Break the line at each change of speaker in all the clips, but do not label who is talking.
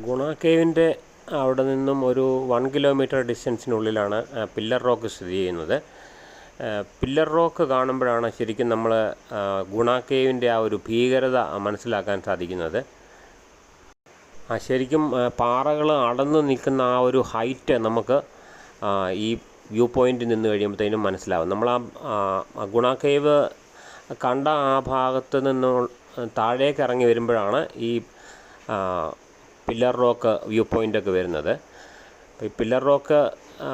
ഗുണ കേവിൻ്റെ അവിടെ നിന്നും ഒരു 1 കിലോമീറ്റർ ഡിസ്റ്റൻസിനുള്ളിലാണ് പില്ലർ റോക്ക് സ്ഥിതി ചെയ്യുന്നത്. പില്ലർ റോക്ക് കാണുമ്പോഴാണ് ശരിക്കും നമ്മൾ ഗുണ കേവിൻ്റെ ആ ഒരു ഭീകരത മനസ്സിലാക്കാൻ സാധിക്കുന്നത്. ശരിക്കും പാറകൾ അടന്നു നിൽക്കുന്ന ആ ഒരു ഹൈറ്റ് നമുക്ക് ഈ വ്യൂ പോയിൻറ്റിൽ നിന്ന് കഴിയുമ്പോഴത്തേനും മനസ്സിലാവും. നമ്മൾ ആ ഗുണ കേവ് കണ്ട ആ ഭാഗത്ത് നിന്ന് താഴേക്ക് ഇറങ്ങി വരുമ്പോഴാണ് ഈ പില്ലർ റോക്ക് വ്യൂ പോയിൻ്റൊക്കെ വരുന്നത്. ഈ പില്ലർ റോക്ക്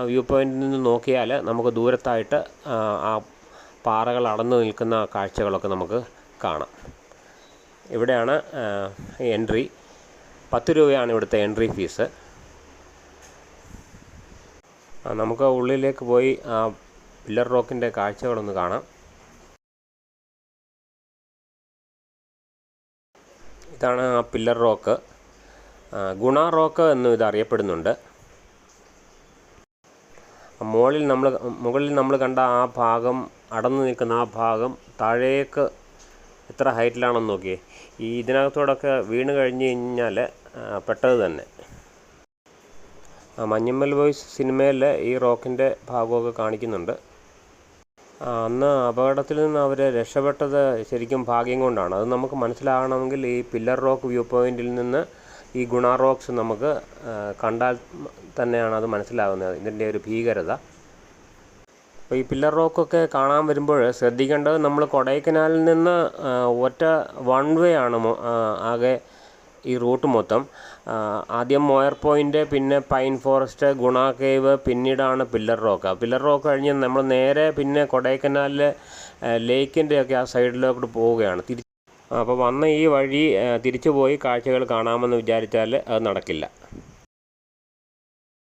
വ്യൂ പോയിൻറ്റിൽ നിന്ന് നോക്കിയാൽ നമുക്ക് ദൂരത്തായിട്ട് ആ പാറകൾ അടന്നു നിൽക്കുന്ന കാഴ്ചകളൊക്കെ നമുക്ക് കാണാം. ഇവിടെയാണ് എൻട്രി. 10 രൂപയാണ് ഇവിടുത്തെ എൻട്രി ഫീസ്. നമുക്ക് ഉള്ളിലേക്ക് പോയി ആ പില്ലർ റോക്കിൻ്റെ കാഴ്ചകളൊന്ന് കാണാം. ഇതാണ് ആ പില്ലർ റോക്ക്. ഗുണ റോക്ക് എന്നും ഇത് അറിയപ്പെടുന്നുണ്ട്. മുകളിൽ നമ്മൾ കണ്ട ആ ഭാഗം അടന്നു നിൽക്കുന്ന ആ ഭാഗം താഴേക്ക് എത്ര ഹൈറ്റിലാണെന്ന് നോക്കിയേ. ഇതിനകത്തോടൊക്കെ വീണ് കഴിഞ്ഞ് കഴിഞ്ഞാൽ പെട്ടത് തന്നെ. മഞ്ഞുമ്മൽ ബോയ്സ് സിനിമയിൽ ഈ റോക്കിൻ്റെ ഭാഗമൊക്കെ കാണിക്കുന്നുണ്ട്. അന്ന് അപകടത്തിൽ നിന്ന് അവർ രക്ഷപ്പെട്ടത് ശരിക്കും ഭാഗ്യം കൊണ്ടാണ്. അത് നമുക്ക് മനസ്സിലാകണമെങ്കിൽ ഈ പില്ലർ റോക്ക് വ്യൂ പോയിൻറ്റിൽ നിന്ന് ഈ ഗുണ റോക്സ് നമുക്ക് കണ്ടാൽ തന്നെയാണ് അത് മനസ്സിലാകുന്നത്, ഇതിൻ്റെ ഒരു ഭീകരത. അപ്പോൾ ഈ പില്ലർ റോക്കൊക്കെ കാണാൻ വരുമ്പോൾ ശ്രദ്ധിക്കേണ്ടത്, നമ്മൾ കൊടൈക്കനാലിൽ നിന്ന് ഒറ്റ 1 വേ ആണ് ആകെ ഈ റൂട്ട് മൊത്തം. ആദ്യം മോയർ പോയിൻ്റ്, പിന്നെ പൈൻ ഫോറസ്റ്റ്, ഗുണ കേവ്, പിന്നീടാണ് പില്ലർ റോക്ക്. പില്ലർ റോക്ക് കഴിഞ്ഞ് നമ്മൾ നേരെ പിന്നെ കൊടൈക്കനാലിലെ ലേക്കിൻ്റെയൊക്കെ ആ സൈഡിലോട്ട് പോവുകയാണ്. അപ്പോൾ വന്ന ഈ വഴി തിരിച്ചു പോയി കാഴ്ചകൾ കാണാമെന്ന് വിചാരിച്ചാൽ അത് നടക്കില്ല.